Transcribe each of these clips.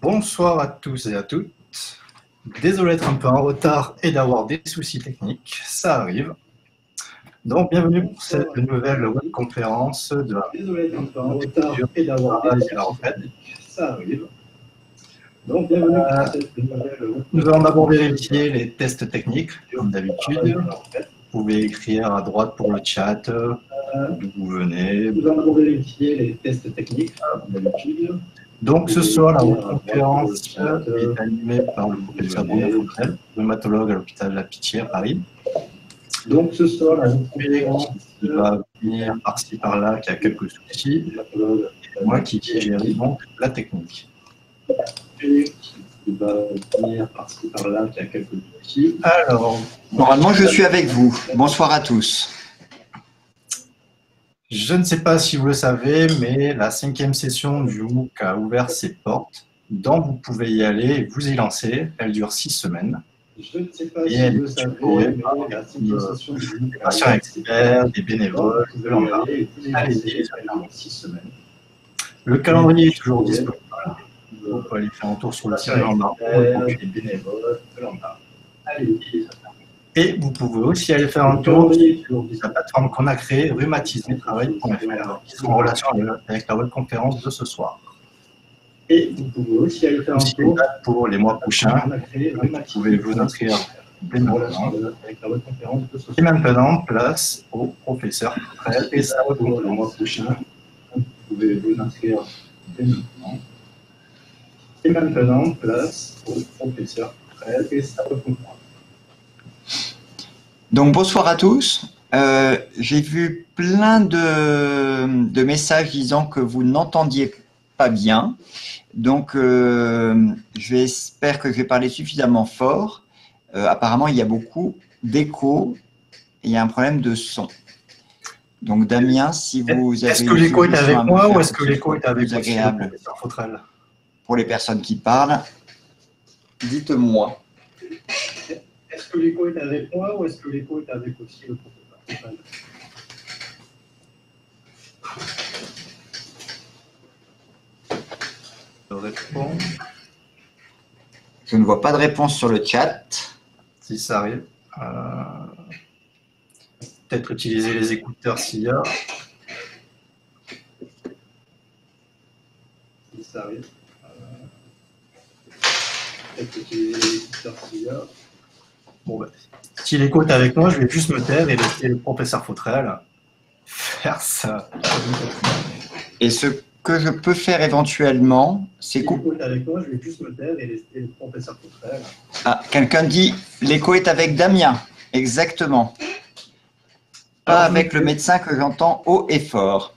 Bonsoir à tous et à toutes. Désolé d'être un peu en retard et d'avoir des soucis techniques, ça arrive. Donc, bienvenue pour cette nouvelle webconférence de la... Désolé d'être un peu en retard et d'avoir des soucis techniques, ça arrive. Donc, bienvenue pour cette nouvelle... Nous allons d'abord vérifier les tests techniques, comme d'habitude. Vous pouvez écrire à droite pour le chat d'où vous venez. Nous allons d'abord vérifier les tests techniques, comme d'habitude. Donc, ce soir, la webconférence est animée par le professeur Damien Fautrel, rhumatologue à l'hôpital de la Pitié à Paris. Donc, ce soir, la webconférence va venir par-ci par-là, qui a quelques soucis. Et moi qui gère donc la technique. Va venir par-ci par-là, qui a quelques soucis. Alors, normalement, je suis avec vous. Bonsoir à tous. Je ne sais pas si vous le savez, mais la 5e session du MOOC a ouvert ses portes. Donc, vous pouvez y aller et vous y lancer. Elle dure 6 semaines. Je ne sais pas si vous le savez, mais la 5e session du MOOC a ouvert experts, des bénévoles, de l'embarquer. Allez-y, 6 semaines. Le calendrier est toujours disponible. Vous pouvez aller faire un tour sur le site de l'embarquer, des bénévoles, de l'embarquer. Allez-y. Et vous pouvez aussi aller faire un tour sur la plateforme qu'on a créée, rhumatismetravail.fr, qui sera en relation avec la webconférence de ce soir. Et vous pouvez aussi aller faire un tour pour les mois prochains. Vous pouvez vous inscrire dès maintenant. Et maintenant, place au professeur Fautrel et ça pour les mois prochains. Vous pouvez vous inscrire dès maintenant. Et maintenant, place au professeur Fautrel et sa webconférence. Donc, bonsoir à tous. J'ai vu plein de messages disant que vous n'entendiez pas bien. Donc, j'espère que je vais parler suffisamment fort. Apparemment, il y a beaucoup d'écho et il y a un problème de son. Donc, Damien, si vous avez... Est-ce que l'écho est avec moi ou est-ce que l'écho est avec agréable pour les personnes qui parlent, dites-moi. Est-ce que l'écho est avec moi ou est-ce que l'écho est avec aussi le professeur? Je ne vois pas de réponse sur le chat. Si ça arrive. Peut-être utiliser les écouteurs s'il y a. Si ça arrive. Peut-être utiliser les écouteurs s'il y a. Bon, bah, si l'écho est avec moi, je vais juste me taire et laisser le professeur Fautrel faire ça. Et ce que je peux faire éventuellement, c'est... Si l'écho est avec moi, je vais juste me taire et laisser le professeur Fautrel. Ah, quelqu'un dit l'écho est avec Damien. Exactement. Pas avec le médecin que j'entends haut et fort.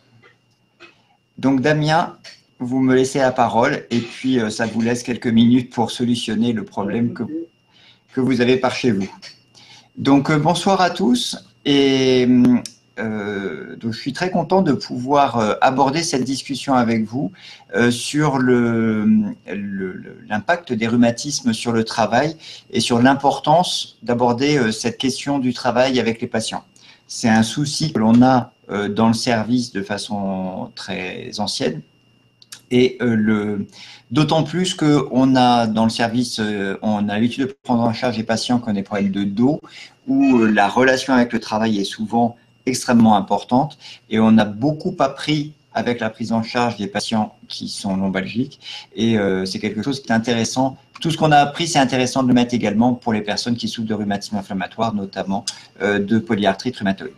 Donc Damien, vous me laissez la parole et puis ça vous laisse quelques minutes pour solutionner le problème que vous avez par chez vous. Donc bonsoir à tous et donc, je suis très content de pouvoir aborder cette discussion avec vous sur l'impact des rhumatismes sur le travail et sur l'importance d'aborder cette question du travail avec les patients. C'est un souci que l'on a dans le service de façon très ancienne. Et d'autant plus qu'on a dans le service, on a l'habitude de prendre en charge les patients qui ont des problèmes de dos, où la relation avec le travail est souvent extrêmement importante. Et on a beaucoup appris avec la prise en charge des patients qui sont lombalgiques. Et c'est quelque chose qui est intéressant. Tout ce qu'on a appris, c'est intéressant de le mettre également pour les personnes qui souffrent de rhumatisme inflammatoire, notamment de polyarthrite rhumatoïde.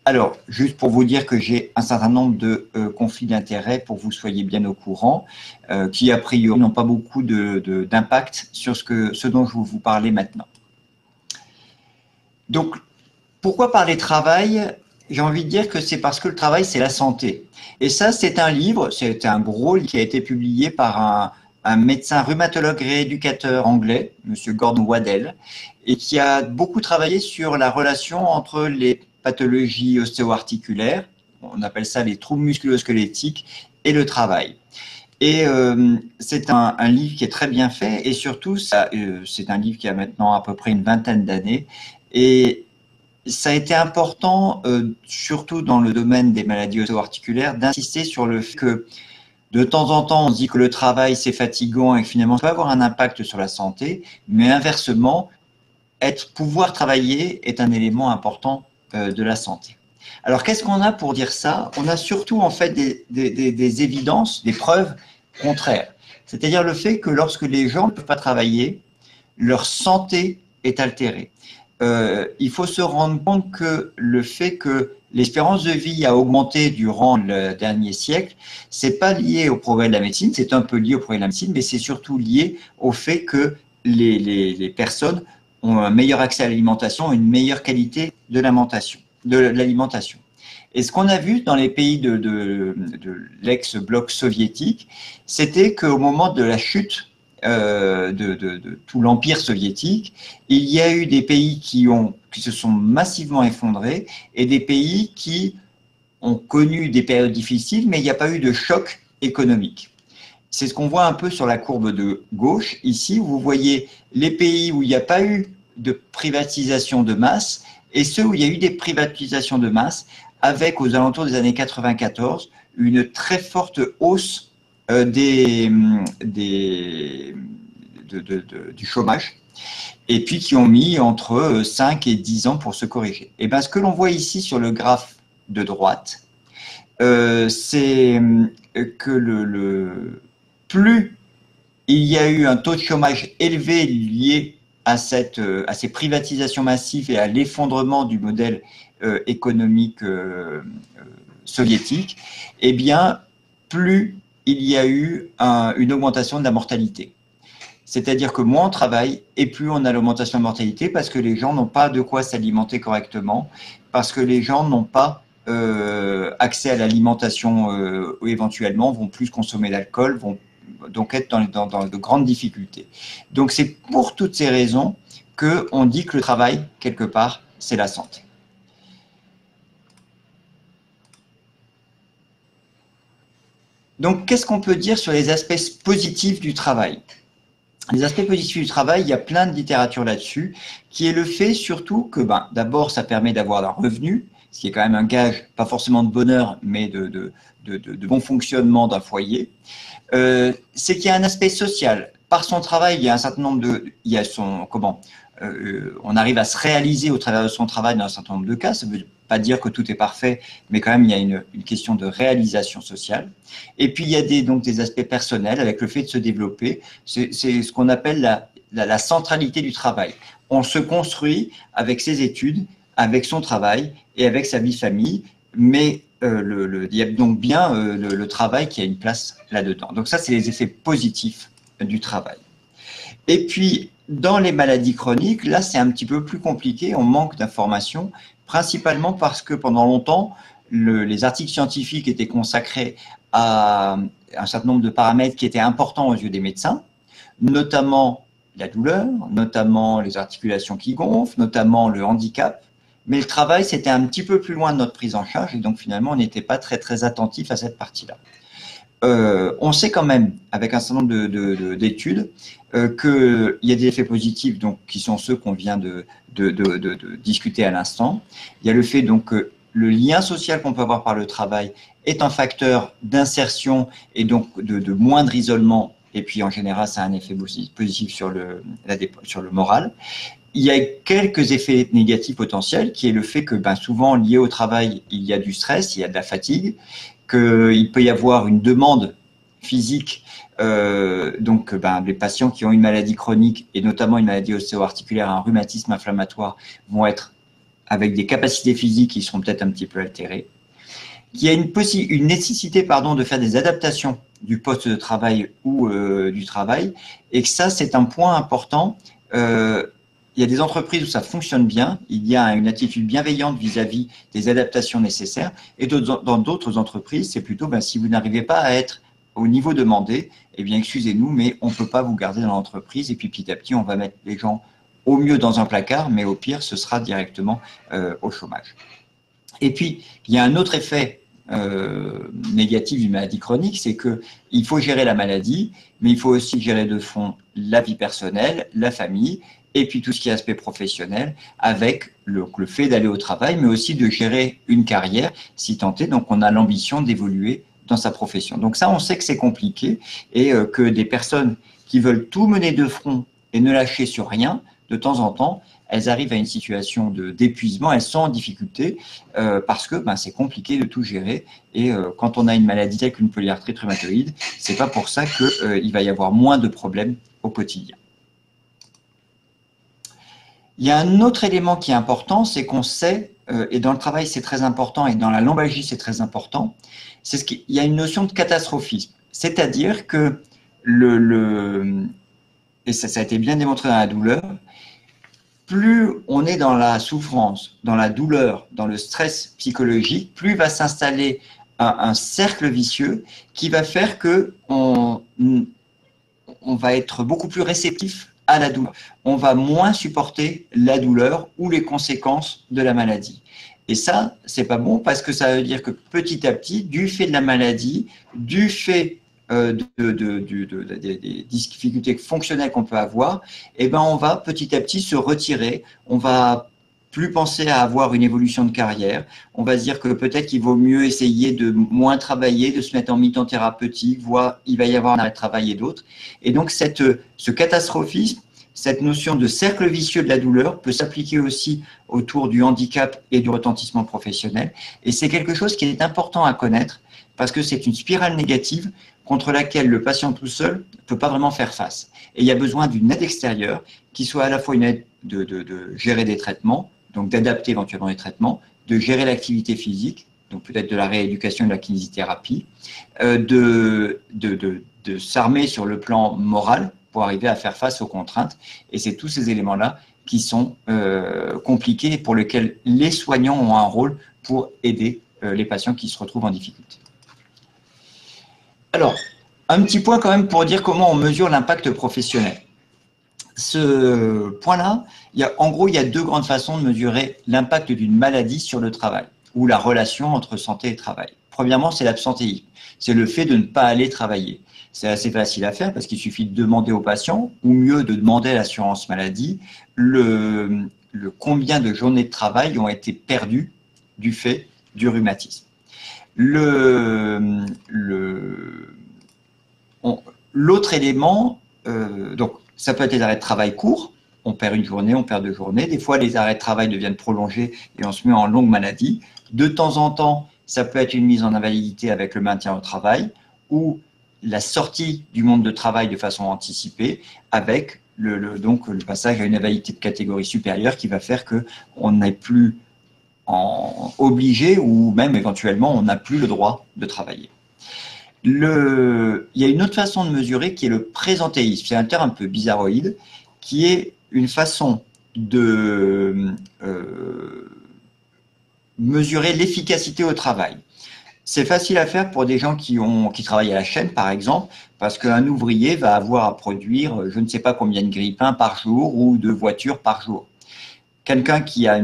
Alors, juste pour vous dire que j'ai un certain nombre de conflits d'intérêts pour que vous soyez bien au courant, qui a priori n'ont pas beaucoup d'impact sur ce dont je vais vous parler maintenant. Donc, pourquoi parler travail? J'ai envie de dire que c'est parce que le travail, c'est la santé. Et ça, c'est un livre, c'est un gros livre qui a été publié par un médecin rhumatologue rééducateur anglais, Monsieur Gordon Waddell, et qui a beaucoup travaillé sur la relation entre les pathologies ostéo-articulaires, on appelle ça les troubles musculo-squelettiques, et le travail. Et c'est un livre qui est très bien fait, et surtout, c'est un livre qui a maintenant à peu près une vingtaine d'années, et ça a été important, surtout dans le domaine des maladies ostéo-articulaires, d'insister sur le fait que de temps en temps, on se dit que le travail, c'est fatigant et que finalement, ça peut avoir un impact sur la santé, mais inversement, pouvoir travailler est un élément important de la santé. Alors, qu'est-ce qu'on a pour dire ça? On a surtout en fait des évidences, des preuves contraires. C'est-à-dire le fait que lorsque les gens ne peuvent pas travailler, leur santé est altérée. Il faut se rendre compte que le fait que l'espérance de vie a augmenté durant le dernier siècle, c'est pas lié au progrès de la médecine, c'est un peu lié au progrès de la médecine, mais c'est surtout lié au fait que les personnes ont un meilleur accès à l'alimentation, une meilleure qualité de l'alimentation. Et ce qu'on a vu dans les pays de l'ex-bloc soviétique, c'était qu'au moment de la chute de tout l'empire soviétique, il y a eu des pays qui se sont massivement effondrés et des pays qui ont connu des périodes difficiles, mais il n'y a pas eu de choc économique. C'est ce qu'on voit un peu sur la courbe de gauche. Ici, vous voyez les pays où il n'y a pas eu de privatisation de masse et ceux où il y a eu des privatisations de masse, avec aux alentours des années 94 une très forte hausse du chômage, et puis qui ont mis entre 5 et 10 ans pour se corriger. Et bien, ce que l'on voit ici sur le graphe de droite, c'est que plus il y a eu un taux de chômage élevé lié à ces privatisations massives et à l'effondrement du modèle économique soviétique, eh bien, plus il y a eu une augmentation de la mortalité. C'est-à-dire que moins on travaille et plus on a l'augmentation de la mortalité parce que les gens n'ont pas de quoi s'alimenter correctement, parce que les gens n'ont pas accès à l'alimentation ou éventuellement vont plus consommer d'alcool, vont donc être dans de grandes difficultés. Donc c'est pour toutes ces raisons qu'on dit que le travail, quelque part, c'est la santé. Donc, qu'est-ce qu'on peut dire sur les aspects positifs du travail? Les aspects positifs du travail, il y a plein de littérature là-dessus, qui est le fait surtout que, d'abord, ça permet d'avoir un revenu, ce qui est quand même un gage, pas forcément de bonheur, mais de bon fonctionnement d'un foyer. C'est qu'il y a un aspect social. Par son travail, il y a un certain nombre on arrive à se réaliser au travers de son travail dans un certain nombre de cas. Ça ne veut pas dire que tout est parfait, mais quand même, il y a une question de réalisation sociale. Et puis, il y a des aspects personnels avec le fait de se développer. C'est ce qu'on appelle la centralité du travail. On se construit avec ses études, avec son travail et avec sa vie de famille, mais il y a donc bien le travail qui a une place là-dedans. Donc ça, c'est les effets positifs du travail. Et puis, dans les maladies chroniques, là, c'est un petit peu plus compliqué, on manque d'informations, principalement parce que pendant longtemps, les articles scientifiques étaient consacrés à un certain nombre de paramètres qui étaient importants aux yeux des médecins, notamment la douleur, notamment les articulations qui gonflent, notamment le handicap. Mais le travail, c'était un petit peu plus loin de notre prise en charge et donc finalement, on n'était pas très, très attentif à cette partie-là. On sait quand même, avec un certain nombre d'études, qu'il y a des effets positifs donc, qui sont ceux qu'on vient de discuter à l'instant. Il y a le fait donc, que le lien social qu'on peut avoir par le travail est un facteur d'insertion et donc de moindre isolement. Et puis, en général, ça a un effet positif sur le moral. Il y a quelques effets négatifs potentiels, qui est le fait que souvent, lié au travail, il y a du stress, il y a de la fatigue, qu'il peut y avoir une demande physique, les patients qui ont une maladie chronique et notamment une maladie ostéo-articulaire, un rhumatisme inflammatoire, vont être avec des capacités physiques qui seront peut-être un petit peu altérées. Il y a une nécessité de faire des adaptations du poste de travail ou du travail, et que ça, c'est un point important. il y a des entreprises où ça fonctionne bien, il y a une attitude bienveillante vis-à-vis des adaptations nécessaires, et dans d'autres entreprises, c'est plutôt si vous n'arrivez pas à être au niveau demandé, eh bien excusez-nous, mais on ne peut pas vous garder dans l'entreprise, et puis petit à petit, on va mettre les gens au mieux dans un placard, mais au pire, ce sera directement au chômage. Et puis, il y a un autre effet négatif d'une maladie chronique, c'est qu'il faut gérer la maladie, mais il faut aussi gérer de front la vie personnelle, la famille, et puis tout ce qui est aspect professionnel, avec le fait d'aller au travail, mais aussi de gérer une carrière, si tant est. Donc, on a l'ambition d'évoluer dans sa profession. Donc ça, on sait que c'est compliqué et que des personnes qui veulent tout mener de front et ne lâcher sur rien, de temps en temps, elles arrivent à une situation d'épuisement, elles sont en difficulté parce que c'est compliqué de tout gérer. Et quand on a une maladie telle qu'une polyarthrite rhumatoïde, c'est pas pour ça qu'il va y avoir moins de problèmes au quotidien. Il y a un autre élément qui est important, c'est qu'on sait, et dans le travail c'est très important, et dans la lombalgie c'est très important, c'est qu'il y a une notion de catastrophisme. C'est-à-dire que, et ça a été bien démontré dans la douleur, plus on est dans la souffrance, dans la douleur, dans le stress psychologique, plus va s'installer un cercle vicieux qui va faire qu'on va être beaucoup plus réceptif à la douleur. On va moins supporter la douleur ou les conséquences de la maladie. Et ça, c'est pas bon parce que ça veut dire que petit à petit, du fait de la maladie, du fait des difficultés fonctionnelles qu'on peut avoir, on va petit à petit se retirer. On va plus penser à avoir une évolution de carrière. On va se dire que peut-être qu'il vaut mieux essayer de moins travailler, de se mettre en mi-temps thérapeutique, voire il va y avoir un arrêt de travail et d'autres. Et donc, ce catastrophisme, cette notion de cercle vicieux de la douleur peut s'appliquer aussi autour du handicap et du retentissement professionnel. Et c'est quelque chose qui est important à connaître parce que c'est une spirale négative contre laquelle le patient tout seul ne peut pas vraiment faire face. Et il y a besoin d'une aide extérieure qui soit à la fois une aide de gérer des traitements, donc d'adapter éventuellement les traitements, de gérer l'activité physique, donc peut-être de la rééducation et de la kinésithérapie, de s'armer sur le plan moral pour arriver à faire face aux contraintes. Et c'est tous ces éléments-là qui sont compliqués et pour lesquels les soignants ont un rôle pour aider les patients qui se retrouvent en difficulté. Alors, un petit point quand même pour dire comment on mesure l'impact professionnel. Ce point-là, en gros, il y a deux grandes façons de mesurer l'impact d'une maladie sur le travail ou la relation entre santé et travail. Premièrement, c'est l'absentéisme. C'est le fait de ne pas aller travailler. C'est assez facile à faire parce qu'il suffit de demander au patient, ou mieux de demander à l'assurance maladie, le combien de journées de travail ont été perdues du fait du rhumatisme. L'autre élément, donc ça peut être des arrêts de travail courts, on perd une journée, on perd 2 journées. Des fois, les arrêts de travail deviennent prolongés et on se met en longue maladie. De temps en temps, ça peut être une mise en invalidité avec le maintien au travail ou la sortie du monde de travail de façon anticipée avec donc le passage à une invalidité de catégorie supérieure qui va faire qu'on n'est plus obligé ou même éventuellement on n'a plus le droit de travailler. Il y a une autre façon de mesurer qui est le présentéisme. C'est un terme un peu bizarroïde qui est une façon de mesurer l'efficacité au travail. C'est facile à faire pour des gens qui travaillent à la chaîne, par exemple, parce qu'un ouvrier va avoir à produire je ne sais pas combien de grille-pain par jour ou de voitures par jour. Quelqu'un qui a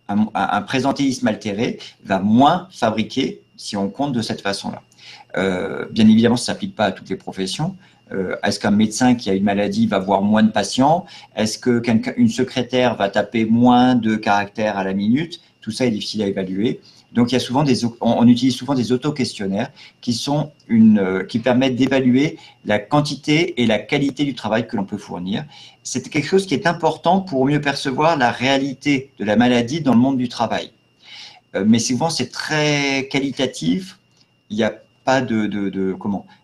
un présentéisme altéré va moins fabriquer si on compte de cette façon-là. Bien évidemment, ça ne s'applique pas à toutes les professions. Est-ce qu'un médecin qui a une maladie va voir moins de patients? Est-ce qu'une secrétaire va taper moins de caractères à la minute? Tout ça est difficile à évaluer. Donc, on utilise souvent des auto-questionnaires qui permettent d'évaluer la quantité et la qualité du travail que l'on peut fournir. C'est quelque chose qui est important pour mieux percevoir la réalité de la maladie dans le monde du travail. Mais souvent, c'est très qualitatif. Il n'y a pas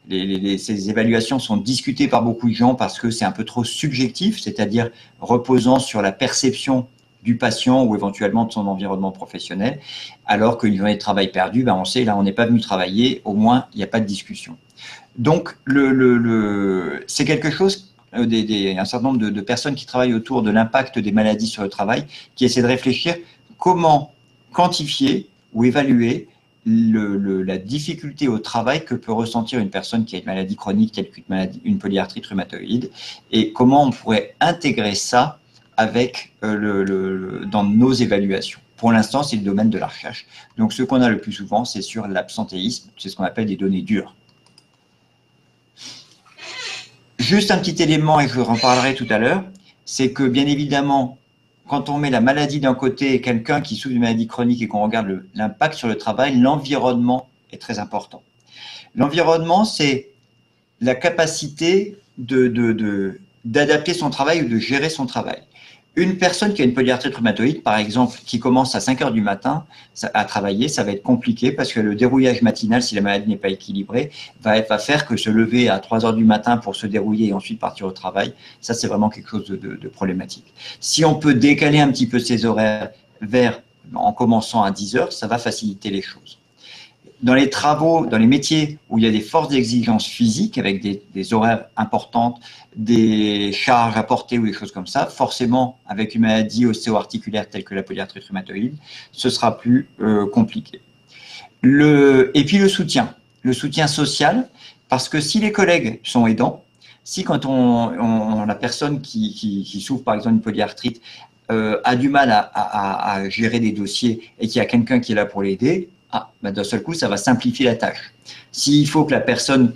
ces évaluations sont discutées par beaucoup de gens parce que c'est un peu trop subjectif, c'est-à-dire reposant sur la perception du patient ou éventuellement de son environnement professionnel, alors qu'une journée de travail perdue, on sait, là, on n'est pas venu travailler, au moins, il n'y a pas de discussion. Donc, c'est quelque chose un certain nombre de personnes qui travaillent autour de l'impact des maladies sur le travail, qui essaient de réfléchir comment quantifier ou évaluer la difficulté au travail que peut ressentir une personne qui a une maladie chronique telle qu'une polyarthrite rhumatoïde, et comment on pourrait intégrer ça avec dans nos évaluations. Pour l'instant, c'est le domaine de la recherche. Donc, ce qu'on a le plus souvent, c'est sur l'absentéisme, c'est ce qu'on appelle des données dures. Juste un petit élément, et je en parlerai tout à l'heure, c'est que, bien évidemment, quand on met la maladie d'un côté et quelqu'un qui souffre d'une maladie chronique et qu'on regarde l'impact sur le travail, l'environnement est très important. L'environnement, c'est la capacité d'adapter son travail ou de gérer son travail. Une personne qui a une polyarthrite rhumatoïde, par exemple, qui commence à 5 heures du matin à travailler, ça va être compliqué parce que le dérouillage matinal, si la maladie n'est pas équilibrée, va faire que se lever à 3 heures du matin pour se dérouiller et ensuite partir au travail, ça c'est vraiment quelque chose de problématique. Si on peut décaler un petit peu ses horaires en commençant à 10 heures, ça va faciliter les choses. Dans les travaux, dans les métiers où il y a des fortes exigences physiques avec des horaires importantes, des charges à porter ou des choses comme ça, forcément, avec une maladie ostéo-articulaire telle que la polyarthrite rhumatoïde, ce sera plus compliqué. Et puis le soutien social, parce que si les collègues sont aidants, si quand la personne qui souffre par exemple d'une polyarthrite a du mal à gérer des dossiers et qu'il y a quelqu'un qui est là pour l'aider, d'un seul coup, ça va simplifier la tâche. S'il faut que la personne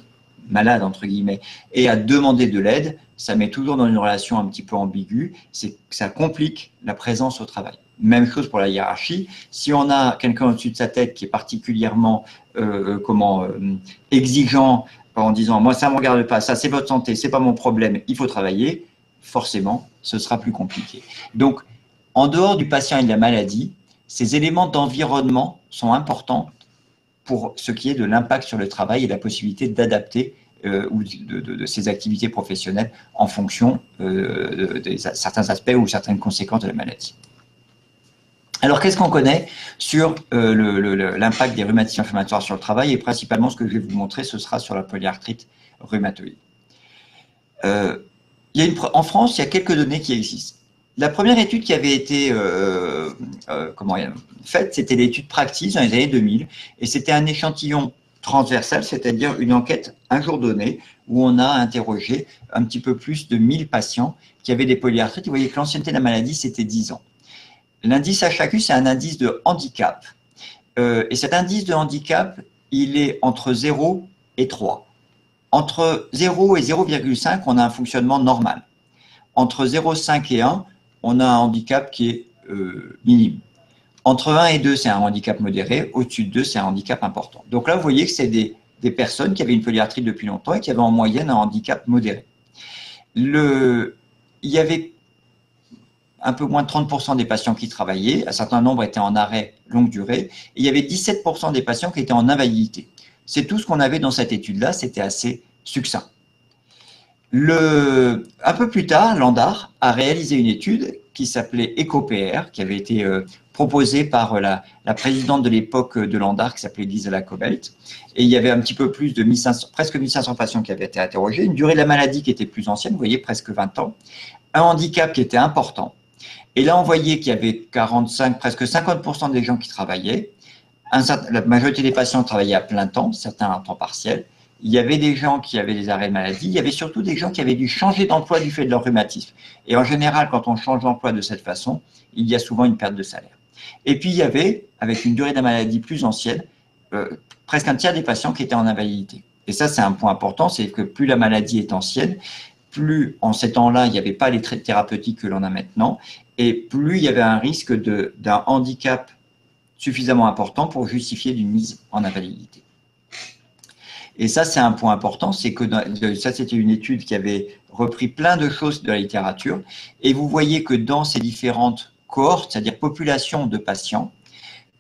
malade, entre guillemets, ait à demander de l'aide, ça met toujours dans une relation un petit peu ambiguë, ça complique la présence au travail. Même chose pour la hiérarchie. Si on a quelqu'un au-dessus de sa tête qui est particulièrement exigeant en disant « moi, ça ne me regarde pas, ça c'est votre santé, ce n'est pas mon problème, il faut travailler », forcément, ce sera plus compliqué. Donc, en dehors du patient et de la maladie, ces éléments d'environnement sont importants pour ce qui est de l'impact sur le travail et la possibilité d'adapter ou de ses activités professionnelles en fonction de certains aspects ou certaines conséquences de la maladie. Alors, qu'est-ce qu'on connaît sur l'impact des rhumatismes inflammatoires sur le travail? Et principalement, ce que je vais vous montrer, ce sera sur la polyarthrite rhumatoïde. En France, il y a quelques données qui existent. La première étude qui avait été faite, c'était l'étude Practice dans les années 2000, et c'était un échantillon transversal, c'est-à-dire une enquête un jour donné, où on a interrogé un petit peu plus de 1000 patients qui avaient des polyarthrites. Vous voyez que l'ancienneté de la maladie, c'était 10 ans. L'indice HAQ, c'est un indice de handicap, et cet indice de handicap, il est entre 0 et 3. Entre 0 et 0,5, on a un fonctionnement normal. Entre 0,5 et 1, on a un handicap qui est minime. Entre 1 et 2, c'est un handicap modéré. Au-dessus de 2, c'est un handicap important. Donc là, vous voyez que c'est des personnes qui avaient une polyarthrite depuis longtemps et qui avaient en moyenne un handicap modéré. Il y avait un peu moins de 30% des patients qui travaillaient. Un certain nombre étaient en arrêt longue durée. Et il y avait 17% des patients qui étaient en invalidité. C'est tout ce qu'on avait dans cette étude-là. C'était assez succinct. Un peu plus tard, Landar a réalisé une étude qui s'appelait EcoPR, qui avait été proposée par la présidente de l'époque de Landar, qui s'appelait Gisela Kobelt. Et il y avait un petit peu plus de presque 1500 patients qui avaient été interrogés, une durée de la maladie qui était plus ancienne, vous voyez, presque 20 ans, un handicap qui était important. Et là, on voyait qu'il y avait presque 50% des gens qui travaillaient. La majorité des patients travaillaient à plein temps, certains à temps partiel. Il y avait des gens qui avaient des arrêts de maladie, il y avait surtout des gens qui avaient dû changer d'emploi du fait de leur rhumatisme. Et en général, quand on change d'emploi de cette façon, il y a souvent une perte de salaire. Et puis, il y avait, avec une durée de la maladie plus ancienne, presque un tiers des patients qui étaient en invalidité. Et ça, c'est un point important, c'est que plus la maladie est ancienne, plus en ces temps-là, il n'y avait pas les traitements thérapeutiques que l'on a maintenant, et plus il y avait un risque d'un handicap suffisamment important pour justifier d'une mise en invalidité. Et ça, c'est un point important, c'est que ça, c'était une étude qui avait repris plein de choses de la littérature. Et vous voyez que dans ces différentes cohortes, c'est-à-dire populations de patients,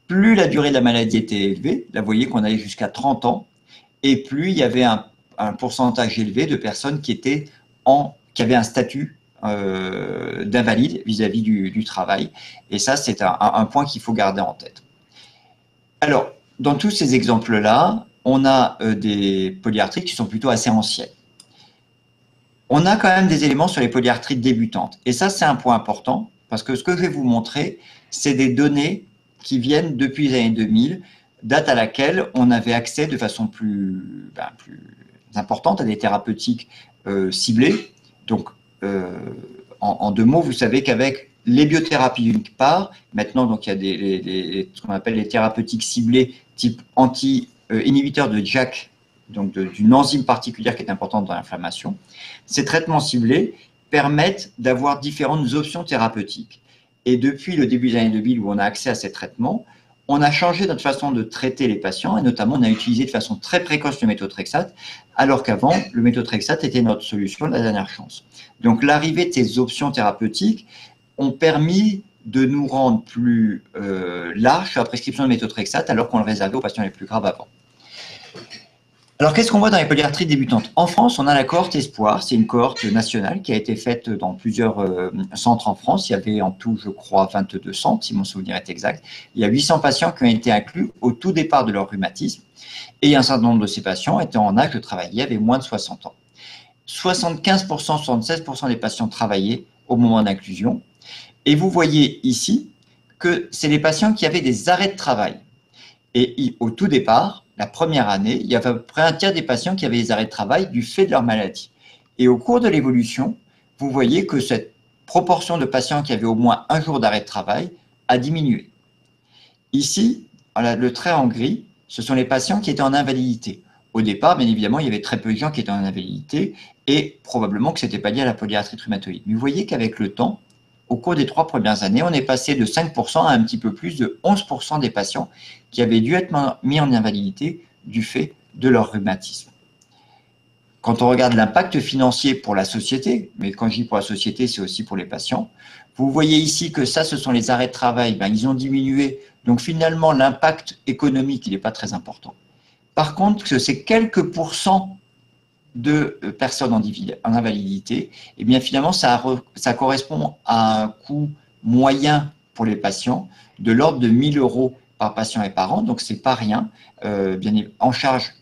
plus la durée de la maladie était élevée, là, vous voyez qu'on allait jusqu'à 30 ans, et plus il y avait un pourcentage élevé de personnes qui avaient un statut d'invalide vis-à-vis du travail. Et ça, c'est un point qu'il faut garder en tête. Alors, dans tous ces exemples-là, on a des polyarthrites qui sont plutôt assez anciennes. On a quand même des éléments sur les polyarthrites débutantes. Et ça, c'est un point important, parce que ce que je vais vous montrer, c'est des données qui viennent depuis les années 2000, date à laquelle on avait accès de façon plus importante à des thérapeutiques ciblées. Donc, en deux mots, vous savez qu'avec les biothérapies d'une part, maintenant, donc, il y a ce qu'on appelle les thérapeutiques ciblées type inhibiteurs de JAK, donc d'une enzyme particulière qui est importante dans l'inflammation. Ces traitements ciblés permettent d'avoir différentes options thérapeutiques. Et depuis le début des années 2000, où on a accès à ces traitements, on a changé notre façon de traiter les patients, et notamment on a utilisé de façon très précoce le méthotrexate, alors qu'avant, le méthotrexate était notre solution de la dernière chance. Donc l'arrivée de ces options thérapeutiques ont permis de nous rendre plus large sur la prescription de méthotrexate, alors qu'on le réservait aux patients les plus graves avant. Alors, qu'est-ce qu'on voit dans les polyarthrites débutantes? En France, on a la cohorte Espoir, c'est une cohorte nationale qui a été faite dans plusieurs centres en France. Il y avait en tout, je crois, 22 centres, si mon souvenir est exact. Il y a 800 patients qui ont été inclus au tout départ de leur rhumatisme. Et un certain nombre de ces patients étaient en âge de travailler, avaient moins de 60 ans. 75%, 76% des patients travaillaient au moment d'inclusion. Et vous voyez ici que c'est les patients qui avaient des arrêts de travail. Et au tout départ, la première année, il y avait à peu près un tiers des patients qui avaient des arrêts de travail du fait de leur maladie. Et au cours de l'évolution, vous voyez que cette proportion de patients qui avaient au moins un jour d'arrêt de travail a diminué. Ici, le trait en gris, ce sont les patients qui étaient en invalidité. Au départ, bien évidemment, il y avait très peu de gens qui étaient en invalidité et probablement que ce n'était pas lié à la polyarthrite rhumatoïde. Mais vous voyez qu'avec le temps, au cours des 3 premières années, on est passé de 5% à un petit peu plus de 11% des patients qui avaient dû être mis en invalidité du fait de leur rhumatisme. Quand on regarde l'impact financier pour la société, mais quand je dis pour la société, c'est aussi pour les patients, vous voyez ici que ça, ce sont les arrêts de travail, ils ont diminué. Donc finalement, l'impact économique, il n'est pas très important. Par contre, c'est quelques pourcents de personnes en invalidité, et bien finalement, ça correspond à un coût moyen pour les patients de l'ordre de 1 000 € par patient et par an, donc c'est pas rien. C'est en charge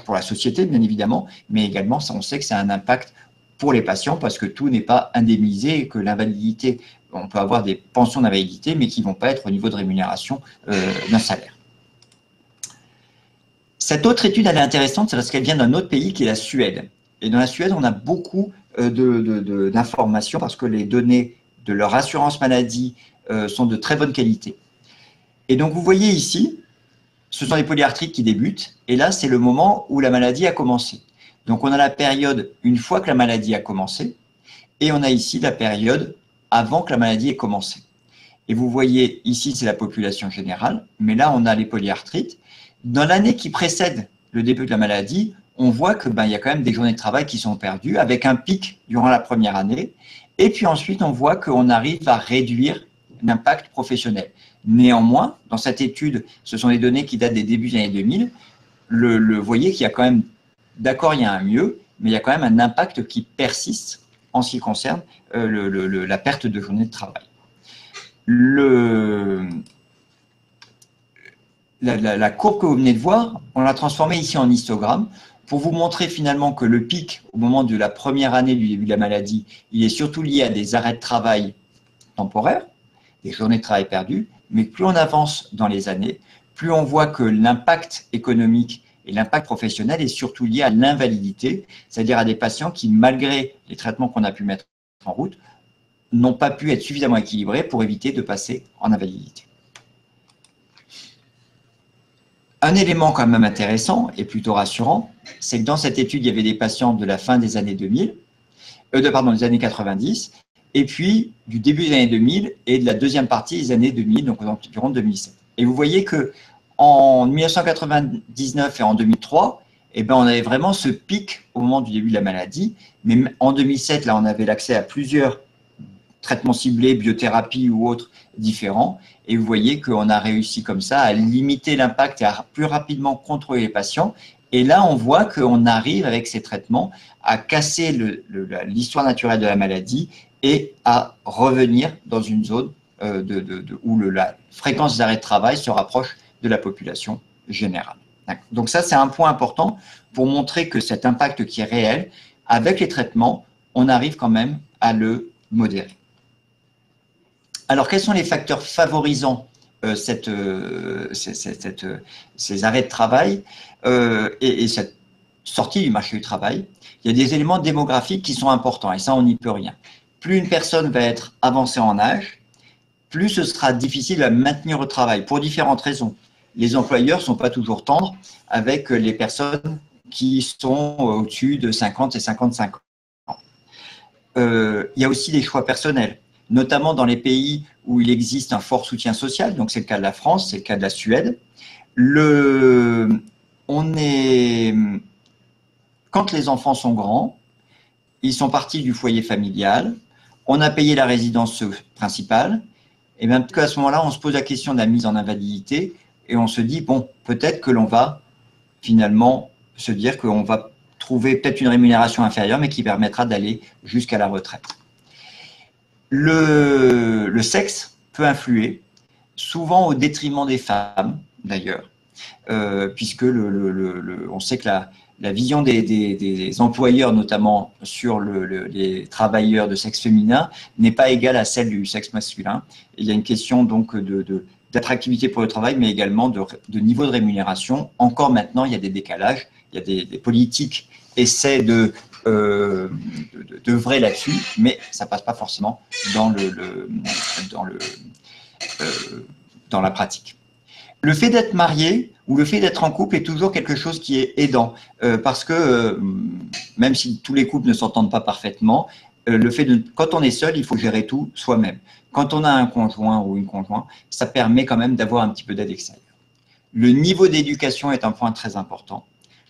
pour la société, bien évidemment, mais également, on sait que c'est un impact pour les patients parce que tout n'est pas indemnisé et que l'invalidité, on peut avoir des pensions d'invalidité, mais qui ne vont pas être au niveau de rémunération d'un salaire. Cette autre étude, elle est intéressante, c'est parce qu'elle vient d'un autre pays qui est la Suède. Et dans la Suède, on a beaucoup d'informations parce que les données de leur assurance maladie sont de très bonne qualité. Et donc, vous voyez ici, ce sont les polyarthrites qui débutent. Et là, c'est le moment où la maladie a commencé. Donc, on a la période une fois que la maladie a commencé. Et on a ici la période avant que la maladie ait commencé. Et vous voyez, ici, c'est la population générale. Mais là, on a les polyarthrites. Dans l'année qui précède le début de la maladie, on voit que il y a quand même des journées de travail qui sont perdues, avec un pic durant la première année. Et puis ensuite, on voit qu'on arrive à réduire l'impact professionnel. Néanmoins, dans cette étude, ce sont des données qui datent des débuts des années 2000. Vous voyez qu'il y a quand même, d'accord, il y a un mieux, mais il y a quand même un impact qui persiste en ce qui concerne la perte de journée de travail. La courbe que vous venez de voir, on l'a transformée ici en histogramme pour vous montrer finalement que le pic au moment de la première année du début de la maladie, il est surtout lié à des arrêts de travail temporaires, des journées de travail perdues, mais plus on avance dans les années, plus on voit que l'impact économique et l'impact professionnel est surtout lié à l'invalidité, c'est-à-dire à des patients qui, malgré les traitements qu'on a pu mettre en route, n'ont pas pu être suffisamment équilibrés pour éviter de passer en invalidité. Un élément quand même intéressant et plutôt rassurant, c'est que dans cette étude, il y avait des patients de la fin des années 2000, des années 90, et puis du début des années 2000 et de la deuxième partie des années 2000, donc environ 2007. Et vous voyez qu'en 1999 et en 2003, on avait vraiment ce pic au moment du début de la maladie, mais en 2007, là, on avait l'accès à plusieurs traitements ciblés, biothérapie ou autres différents, et vous voyez qu'on a réussi comme ça à limiter l'impact et à plus rapidement contrôler les patients. Et là, on voit qu'on arrive avec ces traitements à casser l'histoire naturelle de la maladie et à revenir dans une zone où la fréquence des arrêts de travail se rapproche de la population générale. Donc ça, c'est un point important pour montrer que cet impact qui est réel Avec les traitements, on arrive quand même à le modérer. Alors, quels sont les facteurs favorisant ces arrêts de travail et cette sortie du marché du travail? Il y a des éléments démographiques qui sont importants, et ça, on n'y peut rien. Plus une personne va être avancée en âge, plus ce sera difficile de la maintenir au travail, pour différentes raisons. Les employeurs ne sont pas toujours tendres avec les personnes qui sont au-dessus de 50 et 55 ans. Il y a aussi des choix personnels, notamment dans les pays où il existe un fort soutien social, donc c'est le cas de la France, c'est le cas de la Suède. Quand les enfants sont grands, ils sont partis du foyer familial, on a payé la résidence principale, et bien à ce moment-là, on se pose la question de la mise en invalidité, et on se dit, bon, peut-être que l'on va finalement se dire qu'on va trouver peut-être une rémunération inférieure, mais qui permettra d'aller jusqu'à la retraite. Le sexe peut influer, souvent au détriment des femmes, d'ailleurs, puisque on sait que la vision des employeurs, notamment sur les travailleurs de sexe féminin, n'est pas égale à celle du sexe masculin. Et il y a une question donc d'attractivité pour le travail, mais également de niveau de rémunération. Encore maintenant, il y a des décalages, il y a des politiques essaient d'œuvrer là-dessus, mais ça passe pas forcément dans la pratique. Le fait d'être marié ou le fait d'être en couple est toujours quelque chose qui est aidant, parce que même si tous les couples ne s'entendent pas parfaitement, quand on est seul, il faut gérer tout soi-même. Quand on a un conjoint ou une conjointe, ça permet quand même d'avoir un petit peu d'aide extérieure. Le niveau d'éducation est un point très important.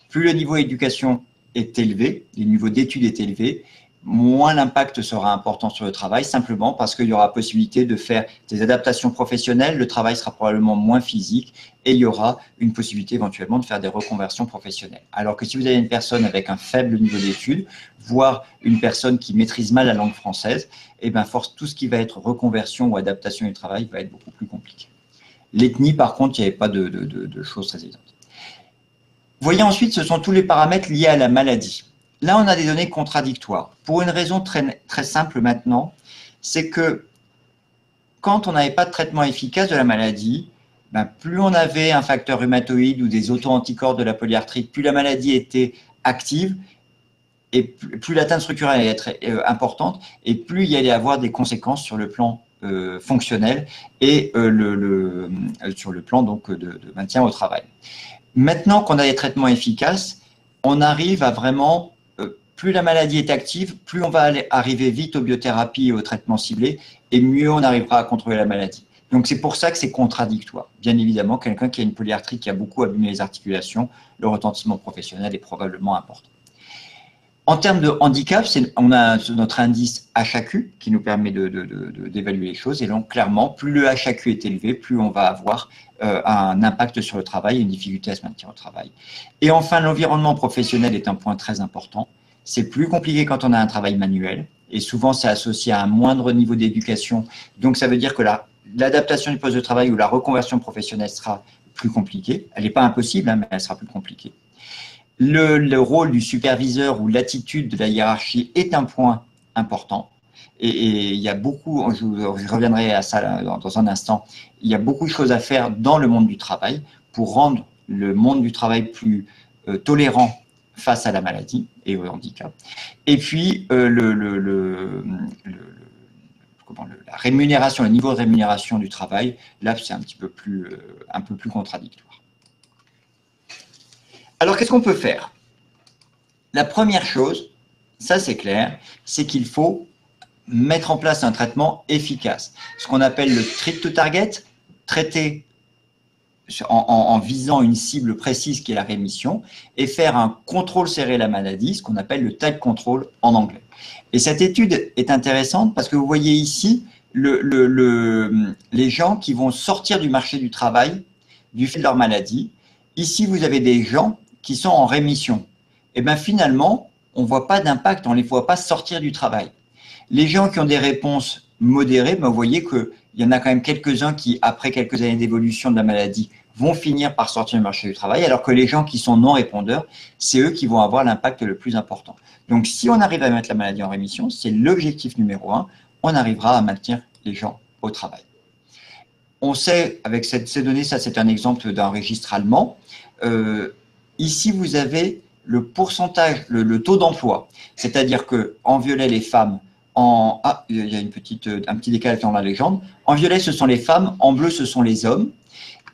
Plus le niveau d'éducation est élevé, le niveau d'études est élevé, moins l'impact sera important sur le travail, simplement parce qu'il y aura possibilité de faire des adaptations professionnelles, le travail sera probablement moins physique et il y aura une possibilité éventuellement de faire des reconversions professionnelles. Alors que si vous avez une personne avec un faible niveau d'études, voire une personne qui maîtrise mal la langue française, eh bien, tout ce qui va être reconversion ou adaptation du travail va être beaucoup plus compliqué. L'ethnie, par contre, il n'y avait pas de choses très évidentes. Voyez ensuite, ce sont tous les paramètres liés à la maladie. Là, on a des données contradictoires. Pour une raison très, très simple maintenant, c'est que quand on n'avait pas de traitement efficace de la maladie, plus on avait un facteur rhumatoïde ou des auto-anticorps de la polyarthrite, plus la maladie était active, et plus l'atteinte structurelle allait être importante, et plus il y allait avoir des conséquences sur le plan fonctionnel et sur le plan donc, de maintien au travail. Maintenant qu'on a des traitements efficaces, on arrive à vraiment, plus la maladie est active, plus on va arriver vite aux biothérapies et aux traitements ciblés, et mieux on arrivera à contrôler la maladie. Donc c'est pour ça que c'est contradictoire. Bien évidemment, quelqu'un qui a une polyarthrite qui a beaucoup abîmé les articulations, le retentissement professionnel est probablement important. En termes de handicap, on a notre indice HAQ qui nous permet d'évaluer les choses. Et donc, clairement, plus le HAQ est élevé, plus on va avoir un impact sur le travail et une difficulté à se maintenir au travail. Et enfin, l'environnement professionnel est un point très important. C'est plus compliqué quand on a un travail manuel. Et souvent, c'est associé à un moindre niveau d'éducation. Donc, ça veut dire que l'adaptation du poste de travail ou la reconversion professionnelle sera plus compliquée. Elle n'est pas impossible, mais elle sera plus compliquée. Le rôle du superviseur ou l'attitude de la hiérarchie est un point important. Et il y a beaucoup, je reviendrai à ça dans un instant, il y a beaucoup de choses à faire dans le monde du travail pour rendre le monde du travail plus tolérant face à la maladie et au handicap. Et puis, la rémunération, le niveau de rémunération du travail, là, c'est un peu plus contradictoire. Alors, qu'est-ce qu'on peut faire? La première chose, ça c'est clair, c'est qu'il faut mettre en place un traitement efficace. Ce qu'on appelle le treat to target, traiter en visant une cible précise qui est la rémission, et faire un contrôle serré de la maladie, ce qu'on appelle le tight control en anglais. Et cette étude est intéressante parce que vous voyez ici les gens qui vont sortir du marché du travail du fait de leur maladie. Ici, vous avez des gens qui sont en rémission. Et bien finalement, on ne voit pas d'impact, on ne les voit pas sortir du travail. Les gens qui ont des réponses modérées, vous voyez qu'il y en a quand même quelques-uns qui, après quelques années d'évolution de la maladie, vont finir par sortir du marché du travail, alors que les gens qui sont non-répondeurs, c'est eux qui vont avoir l'impact le plus important. Donc, si on arrive à mettre la maladie en rémission, c'est l'objectif numéro 1, on arrivera à maintenir les gens au travail. On sait, avec ces données, ça c'est un exemple d'un registre allemand, ici vous avez le pourcentage, le taux d'emploi, c'est-à-dire qu'en violet les femmes, il y a un petit décalage dans la légende, en violet ce sont les femmes, en bleu ce sont les hommes,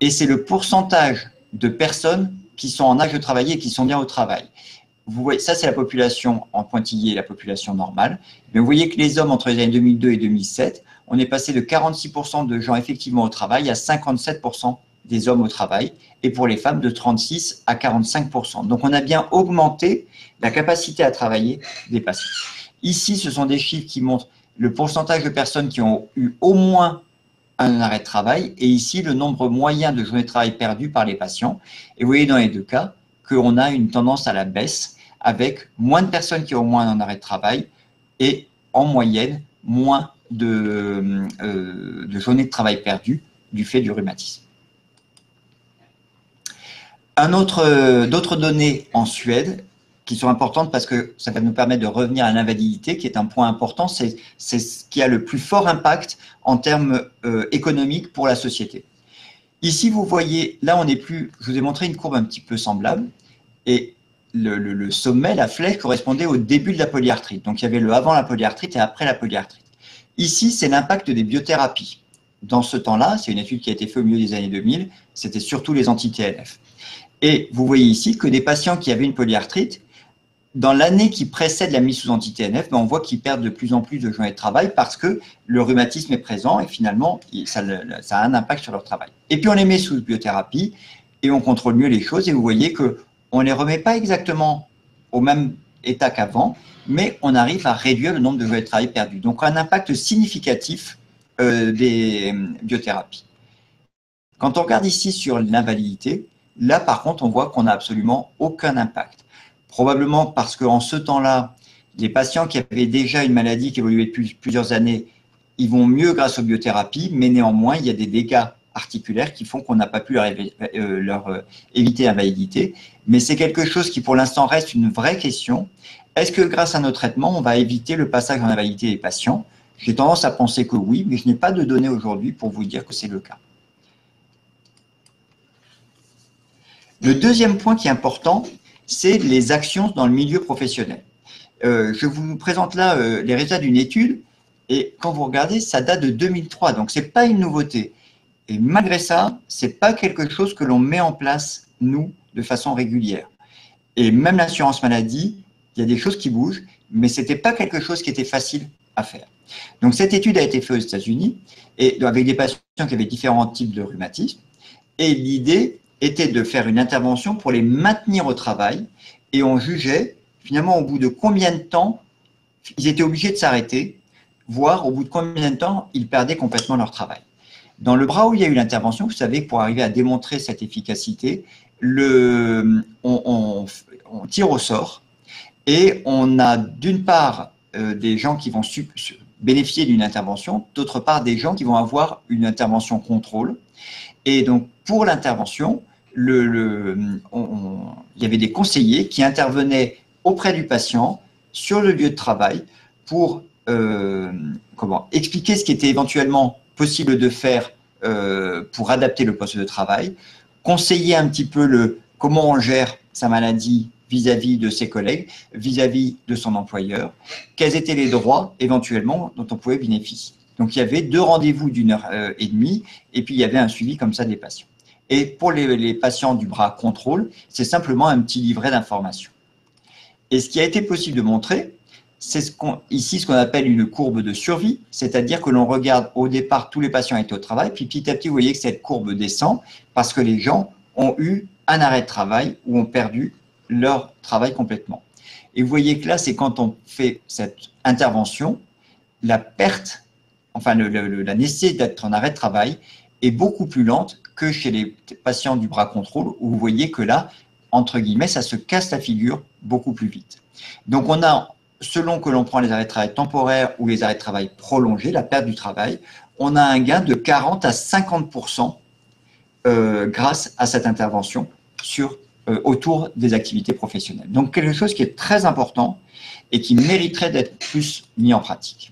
et c'est le pourcentage de personnes qui sont en âge de travailler et qui sont bien au travail. Vous voyez, ça c'est la population en pointillé, la population normale, mais vous voyez que les hommes entre les années 2002 et 2007, on est passé de 46% de gens effectivement au travail à 57% des hommes au travail, et pour les femmes de 36 à 45%. Donc on a bien augmenté la capacité à travailler des patients. Ici, ce sont des chiffres qui montrent le pourcentage de personnes qui ont eu au moins un arrêt de travail, et ici le nombre moyen de journées de travail perdues par les patients. Et vous voyez dans les deux cas qu'on a une tendance à la baisse, avec moins de personnes qui ont au moins un arrêt de travail, et en moyenne, moins de journées de travail perdues du fait du rhumatisme. D'autres données en Suède qui sont importantes parce que ça va nous permettre de revenir à l'invalidité, qui est un point important, c'est ce qui a le plus fort impact en termes économiques pour la société. Ici, vous voyez, là, je vous ai montré une courbe un petit peu semblable, et le sommet, la flèche, correspondait au début de la polyarthrite. Donc, il y avait le avant la polyarthrite et après la polyarthrite. Ici, c'est l'impact des biothérapies. Dans ce temps-là, c'est une étude qui a été faite au milieu des années 2000, c'était surtout les anti-TNF. Et vous voyez ici que des patients qui avaient une polyarthrite, dans l'année qui précède la mise sous anti-TNF, on voit qu'ils perdent de plus en plus de journées de travail parce que le rhumatisme est présent et finalement, ça a un impact sur leur travail. Et puis, on les met sous biothérapie et on contrôle mieux les choses. Et vous voyez qu'on ne les remet pas exactement au même état qu'avant, mais on arrive à réduire le nombre de journées de travail perdues. Donc, un impact significatif des biothérapies. Quand on regarde ici sur l'invalidité, là, par contre, on voit qu'on n'a absolument aucun impact. Probablement parce qu'en ce temps-là, les patients qui avaient déjà une maladie qui évoluait depuis plusieurs années, ils vont mieux grâce aux biothérapies, mais néanmoins, il y a des dégâts articulaires qui font qu'on n'a pas pu leur éviter l'invalidité. Mais c'est quelque chose qui, pour l'instant, reste une vraie question. Est-ce que grâce à nos traitements, on va éviter le passage en invalidité des patients? J'ai tendance à penser que oui, mais je n'ai pas de données aujourd'hui pour vous dire que c'est le cas. Le deuxième point qui est important, c'est les actions dans le milieu professionnel. Je vous présente là les résultats d'une étude, et quand vous regardez, ça date de 2003, donc ce n'est pas une nouveauté. Et malgré ça, ce n'est pas quelque chose que l'on met en place, nous, de façon régulière. Et même l'assurance maladie, il y a des choses qui bougent, mais ce n'était pas quelque chose qui était facile à faire. Donc cette étude a été faite aux États-Unis, et avec des patients qui avaient différents types de rhumatisme, et l'idée était de faire une intervention pour les maintenir au travail, et on jugeait finalement au bout de combien de temps ils étaient obligés de s'arrêter, voire au bout de combien de temps ils perdaient complètement leur travail. Dans le bras où il y a eu l'intervention, vous savez que pour arriver à démontrer cette efficacité, on tire au sort, et on a d'une part des gens qui vont bénéficier d'une intervention, d'autre part des gens qui vont avoir une intervention contrôle. Et donc, pour l'intervention, il y avait des conseillers qui intervenaient auprès du patient sur le lieu de travail pour expliquer ce qui était éventuellement possible de faire pour adapter le poste de travail, conseiller un petit peu comment on gère sa maladie vis-à-vis de ses collègues, vis-à-vis de son employeur, quels étaient les droits éventuellement dont on pouvait bénéficier. Donc, il y avait 2 rendez-vous d'1h30 et puis il y avait un suivi comme ça des patients. Et pour les patients du bras contrôle, c'est simplement un petit livret d'informations. Et ce qui a été possible de montrer, c'est ici ce qu'on appelle une courbe de survie, c'est-à-dire que l'on regarde au départ tous les patients étaient au travail, puis petit à petit, vous voyez que cette courbe descend parce que les gens ont eu un arrêt de travail ou ont perdu leur travail complètement. Et vous voyez que là, c'est quand on fait cette intervention, la perte, la nécessité d'être en arrêt de travail est beaucoup plus lente que chez les patients du bras contrôle, où vous voyez que là, entre guillemets, ça se casse la figure beaucoup plus vite. Donc, on a, selon que l'on prend les arrêts de travail temporaires ou les arrêts de travail prolongés, la perte du travail, on a un gain de 40 à 50% grâce à cette intervention autour des activités professionnelles. Donc, quelque chose qui est très important et qui mériterait d'être plus mis en pratique.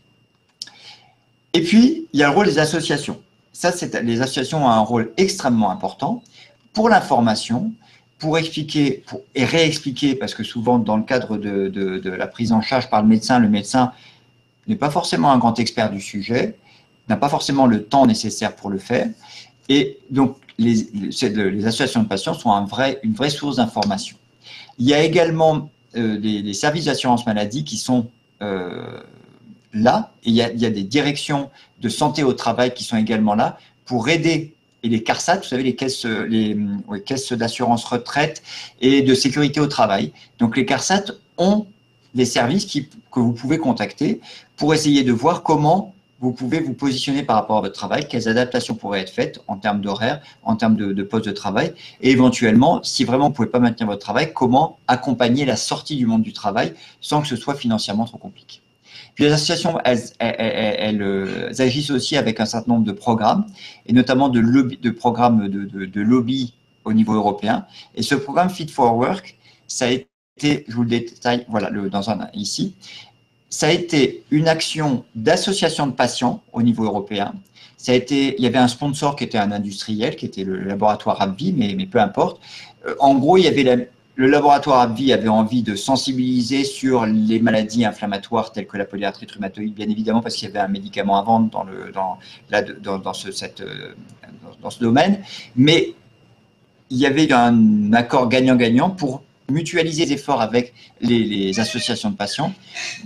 Et puis, il y a le rôle des associations. Les associations ont un rôle extrêmement important pour l'information, pour expliquer et réexpliquer, parce que souvent, dans le cadre de la prise en charge par le médecin n'est pas forcément un grand expert du sujet, n'a pas forcément le temps nécessaire pour le faire. Et donc, les associations de patients sont une vraie source d'information. Il y a également les services d'assurance maladie qui sont là, et il y a des directions de santé au travail qui sont également là pour aider, et les CARSAT, vous savez, les caisses d'assurance retraite et de sécurité au travail. Donc les CARSAT ont des services que vous pouvez contacter pour essayer de voir comment vous pouvez vous positionner par rapport à votre travail, quelles adaptations pourraient être faites en termes d'horaire, en termes de poste de travail, et éventuellement, si vraiment vous ne pouvez pas maintenir votre travail, comment accompagner la sortie du monde du travail sans que ce soit financièrement trop compliqué. Puis les associations, elles agissent aussi avec un certain nombre de programmes, et notamment de programmes de lobby au niveau européen. Et ce programme Fit for Work, ça a été, je vous le détaille, voilà, ici, ça a été une action d'association de patients au niveau européen. Il y avait un sponsor qui était un industriel, qui était le laboratoire AbbVie, mais peu importe. En gros, il y avait le laboratoire AbbVie avait envie de sensibiliser sur les maladies inflammatoires telles que la polyarthrite rhumatoïde, bien évidemment, parce qu'il y avait un médicament à vendre dans ce domaine. Mais il y avait un accord gagnant-gagnant pour mutualiser les efforts avec les associations de patients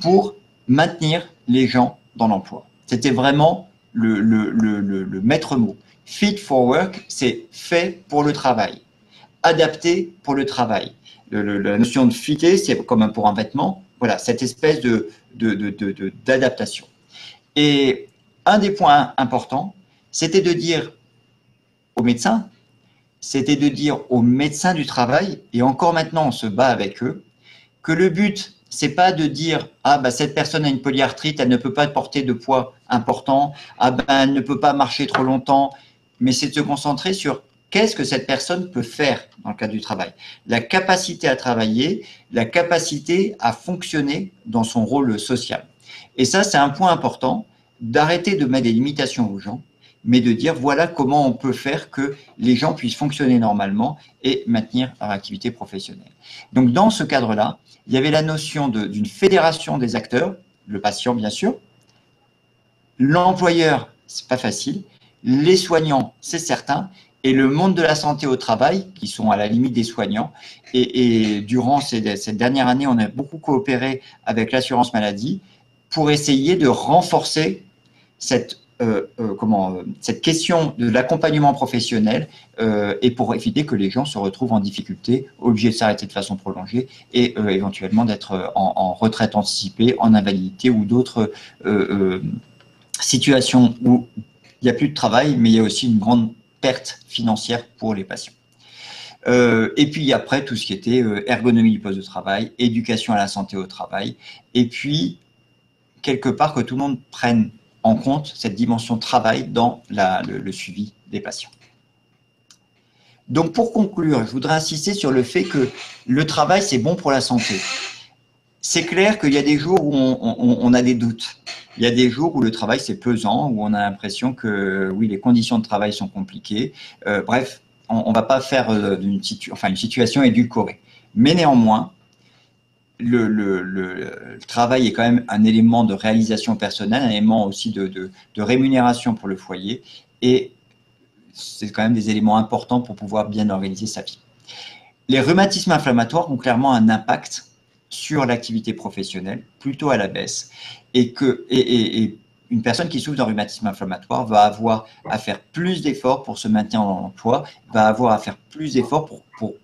pour maintenir les gens dans l'emploi. C'était vraiment le maître mot. Fit for work, c'est fait pour le travail. Adapté pour le travail. La notion de fitter, c'est comme pour un vêtement. Voilà, cette espèce d'adaptation. Et un des points importants, c'était de dire aux médecins, du travail, et encore maintenant on se bat avec eux, que le but, c'est pas de dire « Ah, cette personne a une polyarthrite, elle ne peut pas porter de poids important, elle ne peut pas marcher trop longtemps », mais c'est de se concentrer sur qu'est-ce que cette personne peut faire dans le cadre du travail. La capacité à travailler, la capacité à fonctionner dans son rôle social. Et ça, c'est un point important, d'arrêter de mettre des limitations aux gens, mais de dire voilà comment on peut faire que les gens puissent fonctionner normalement et maintenir leur activité professionnelle. Donc dans ce cadre-là, il y avait la notion d'une fédération des acteurs, le patient bien sûr, l'employeur, c'est pas facile, les soignants, c'est certain, et le monde de la santé au travail, qui sont à la limite des soignants. Et durant cette dernière année, on a beaucoup coopéré avec l'assurance maladie pour essayer de renforcer cette question de l'accompagnement professionnel et pour éviter que les gens se retrouvent en difficulté, obligés de s'arrêter de façon prolongée et éventuellement d'être en retraite anticipée, en invalidité ou d'autres situations où il n'y a plus de travail, mais il y a aussi une grande perte financière pour les patients. Et puis après, tout ce qui était ergonomie du poste de travail, éducation à la santé au travail, et puis quelque part que tout le monde prenne en compte cette dimension travail dans le suivi des patients. Donc pour conclure, je voudrais insister sur le fait que le travail, c'est bon pour la santé. C'est clair qu'il y a des jours où on a des doutes. Il y a des jours où le travail, c'est pesant, où on a l'impression que, oui, les conditions de travail sont compliquées. Bref, on ne va pas faire une situation édulcorée. Mais néanmoins, le travail est quand même un élément de réalisation personnelle, un élément aussi de rémunération pour le foyer. Et c'est quand même des éléments importants pour pouvoir bien organiser sa vie. Les rhumatismes inflammatoires ont clairement un impact sur l'activité professionnelle, plutôt à la baisse, et une personne qui souffre d'un rhumatisme inflammatoire va avoir à faire plus d'efforts pour se maintenir dans l'emploi, va avoir à faire plus d'efforts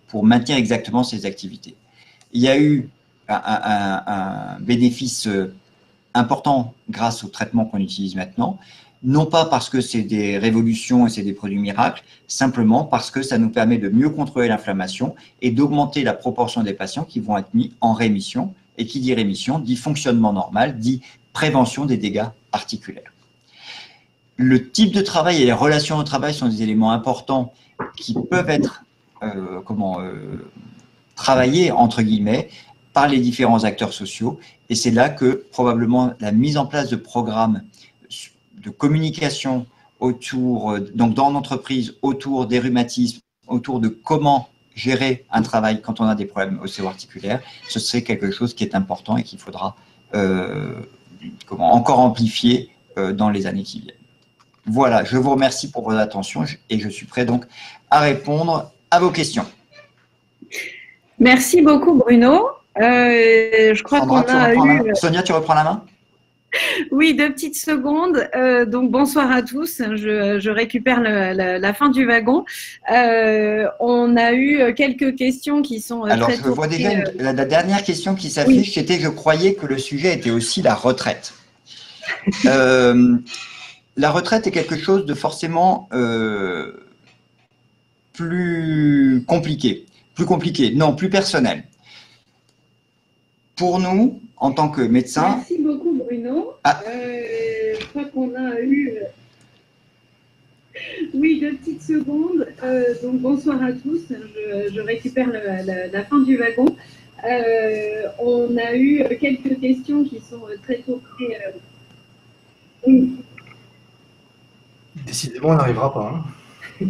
pour maintenir exactement ses activités. Il y a eu un bénéfice important grâce au traitement qu'on utilise maintenant, non pas parce que c'est des révolutions et c'est des produits miracles, simplement parce que ça nous permet de mieux contrôler l'inflammation et d'augmenter la proportion des patients qui vont être mis en rémission. Et qui dit rémission, dit fonctionnement normal, dit prévention des dégâts articulaires. le type de travail et les relations au travail sont des éléments importants qui peuvent être travaillés, entre guillemets, par les différents acteurs sociaux. Et c'est là que probablement la mise en place de programmes de communication autour, donc dans l'entreprise, autour des rhumatismes, autour de comment gérer un travail quand on a des problèmes ostéo-articulaires, ce serait quelque chose qui est important et qu'il faudra encore amplifier dans les années qui viennent. Voilà, je vous remercie pour votre attention et je suis prêt donc à répondre à vos questions. Merci beaucoup Bruno. Je crois qu'on a eu… Sonia, tu reprends la main? Oui, 2 petites secondes. Donc, bonsoir à tous. Je récupère la fin du wagon. On a eu quelques questions qui sont Alors, très je vois déjà la dernière question qui s'affiche, oui. C'était « Je croyais que le sujet était aussi la retraite ». La retraite est quelque chose de forcément plus compliqué. Non, plus personnel. Pour nous, en tant que médecins… Merci beaucoup Bruno. Je crois qu'on a eu… Oui, 2 petites secondes. Donc bonsoir à tous. Je récupère la fin du wagon. On a eu quelques questions qui sont très tournées. Oui. Décidément, on n'arrivera pas. Hein.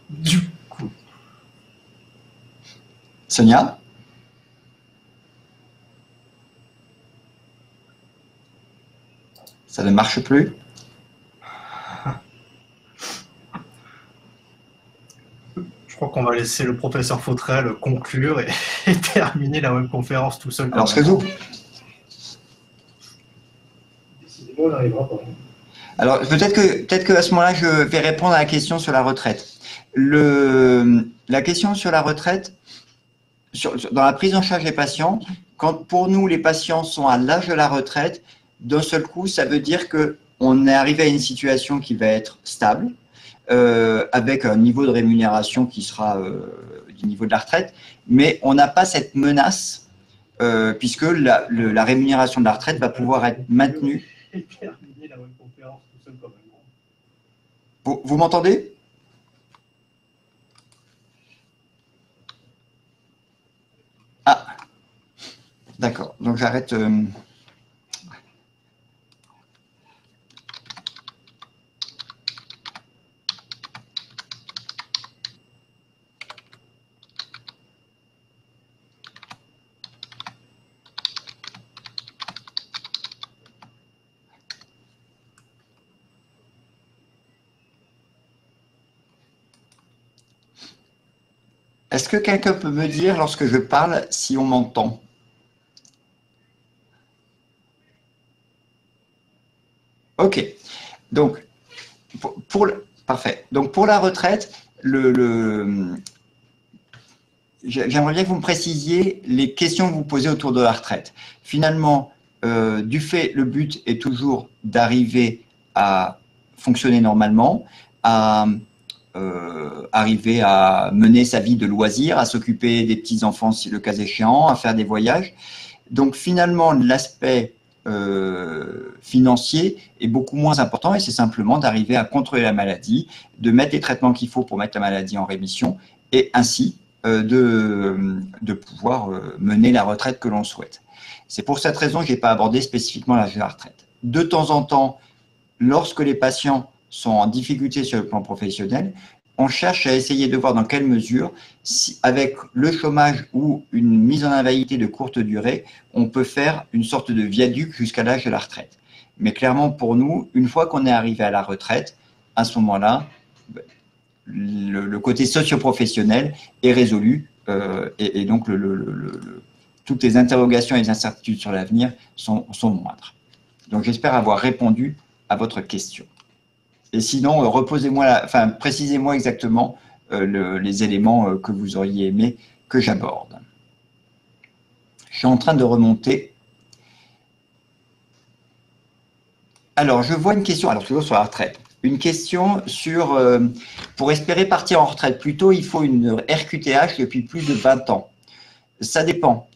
Du coup. Sonia? Ça ne marche plus? Je crois qu'on va laisser le professeur Fautrel conclure et terminer la webconférence tout seul. Alors, ce que vous… Décidément, on n'arrivera pas. Alors, peut-être qu'à ce moment-là, je vais répondre à la question sur la retraite. La question sur la retraite, dans la prise en charge des patients, quand pour nous, les patients sont à l'âge de la retraite, d'un seul coup, ça veut dire qu'on est arrivé à une situation qui va être stable, avec un niveau de rémunération qui sera du niveau de la retraite, mais on n'a pas cette menace, puisque la rémunération de la retraite va pouvoir être maintenue. Vous m'entendez? Ah, d'accord. Donc j'arrête. Est-ce que quelqu'un peut me dire, lorsque je parle, si on m'entend? Ok. Donc, parfait. Donc, pour la retraite, j'aimerais bien que vous me précisiez les questions que vous posez autour de la retraite. Finalement, le but est toujours d'arriver à fonctionner normalement, à arriver à mener sa vie de loisir, à s'occuper des petits-enfants si le cas échéant, à faire des voyages. Donc finalement, l'aspect financier est beaucoup moins important et c'est simplement d'arriver à contrôler la maladie, de mettre les traitements qu'il faut pour mettre la maladie en rémission et ainsi de pouvoir mener la retraite que l'on souhaite. C'est pour cette raison que je n'ai pas abordé spécifiquement l'âge de la retraite. De temps en temps, lorsque les patients sont en difficulté sur le plan professionnel, on cherche à essayer de voir dans quelle mesure, avec le chômage ou une mise en invalidité de courte durée, on peut faire une sorte de viaduc jusqu'à l'âge de la retraite. Mais clairement, pour nous, une fois qu'on est arrivé à la retraite, à ce moment-là, le côté socio-professionnel est résolu et donc toutes les interrogations et les incertitudes sur l'avenir sont moindres. Donc, j'espère avoir répondu à votre question. Et sinon, précisez-moi exactement les éléments que vous auriez aimé que j'aborde. Je suis en train de remonter. Alors, je vois une question, alors toujours sur la retraite. Une question sur, pour espérer partir en retraite plus tôt, il faut une RQTH depuis plus de 20 ans. Ça dépend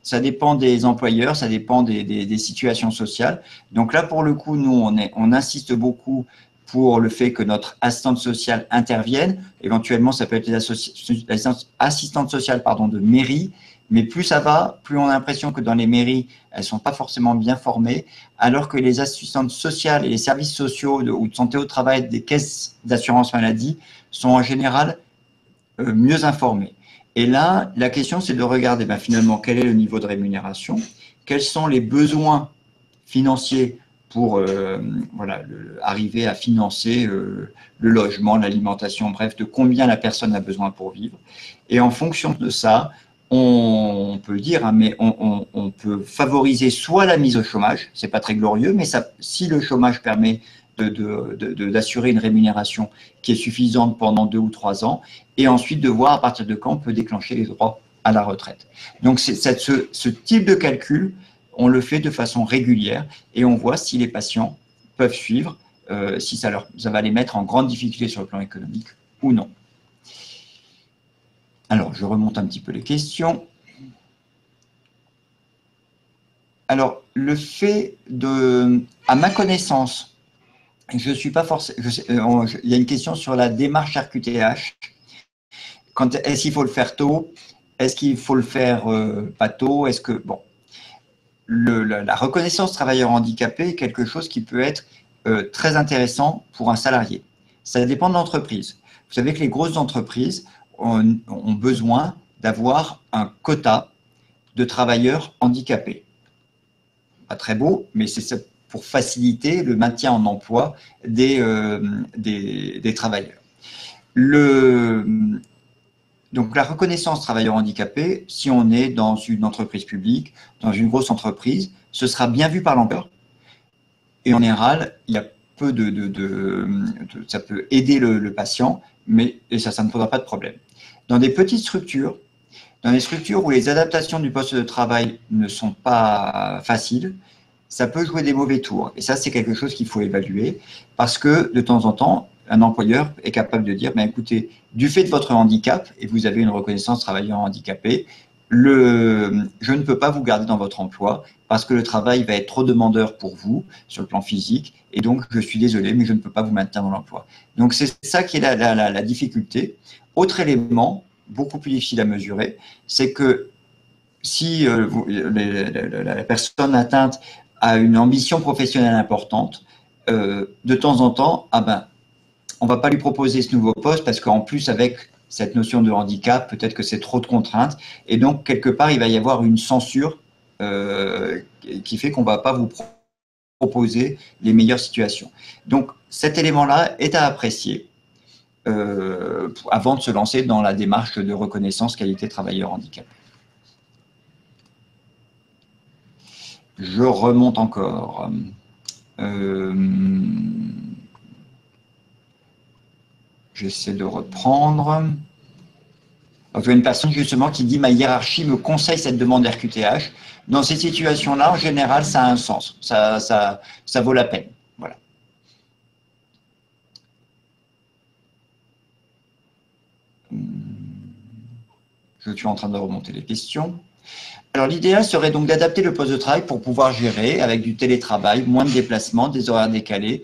des employeurs, ça dépend des situations sociales. Donc là, pour le coup, nous, on insiste beaucoup pour le fait que notre assistante sociale intervienne. Éventuellement, ça peut être l'assistante sociale de mairie, mais plus ça va, plus on a l'impression que dans les mairies, elles ne sont pas forcément bien formées, alors que les assistantes sociales et les services sociaux ou de santé au travail des caisses d'assurance maladie sont en général mieux informés. Et là, la question, c'est de regarder finalement quel est le niveau de rémunération, quels sont les besoins financiers pour arriver à financer le logement, l'alimentation, bref, de combien la personne a besoin pour vivre. Et en fonction de ça, on peut dire, mais on peut favoriser soit la mise au chômage, c'est pas très glorieux, mais ça, si le chômage permet d'assurer une rémunération qui est suffisante pendant 2 ou 3 ans, et ensuite de voir à partir de quand on peut déclencher les droits à la retraite. Donc, ce type de calcul, on le fait de façon régulière et on voit si les patients peuvent suivre, si ça va les mettre en grande difficulté sur le plan économique ou non. Alors, je remonte un petit peu les questions. Alors, le fait à ma connaissance, je suis pas forcément. Il y a une question sur la démarche RQTH. Est-ce qu'il faut le faire tôt? Est-ce qu'il faut le faire pas tôt? Est-ce que la reconnaissance travailleur handicapé est quelque chose qui peut être très intéressant pour un salarié. Ça dépend de l'entreprise. Vous savez que les grosses entreprises ont besoin d'avoir un quota de travailleurs handicapés. Pas très beau, mais c'est pour faciliter le maintien en emploi des travailleurs. Donc, la reconnaissance travailleur handicapé, si on est dans une entreprise publique, dans une grosse entreprise, ce sera bien vu par l'employeur. Et en général, il y a peu ça peut aider le patient, mais ça ne posera pas de problème. Dans des petites structures, dans des structures où les adaptations du poste de travail ne sont pas faciles, ça peut jouer des mauvais tours. Et ça, c'est quelque chose qu'il faut évaluer parce que de temps en temps, un employeur est capable de dire, écoutez, du fait de votre handicap, et vous avez une reconnaissance travailleur handicapé, je ne peux pas vous garder dans votre emploi parce que le travail va être trop demandeur pour vous sur le plan physique, et donc je suis désolé, mais je ne peux pas vous maintenir dans l'emploi. Donc c'est ça qui est la difficulté. Autre élément, beaucoup plus difficile à mesurer, c'est que si la personne atteinte a une ambition professionnelle importante, de temps en temps, on ne va pas lui proposer ce nouveau poste parce qu'en plus, avec cette notion de handicap, peut-être que c'est trop de contraintes. Et donc, quelque part, il va y avoir une censure qui fait qu'on ne va pas vous proposer les meilleures situations. Donc, cet élément-là est à apprécier avant de se lancer dans la démarche de reconnaissance qualité travailleur handicapé. Je remonte encore. J'essaie de reprendre. Donc, il y a une personne justement qui dit « Ma hiérarchie me conseille cette demande RQTH ». Dans ces situations-là, en général, ça a un sens. Ça vaut la peine. Voilà. Je suis en train de remonter les questions. Alors, l'idéal serait donc d'adapter le poste de travail pour pouvoir gérer avec du télétravail, moins de déplacements, des horaires décalés.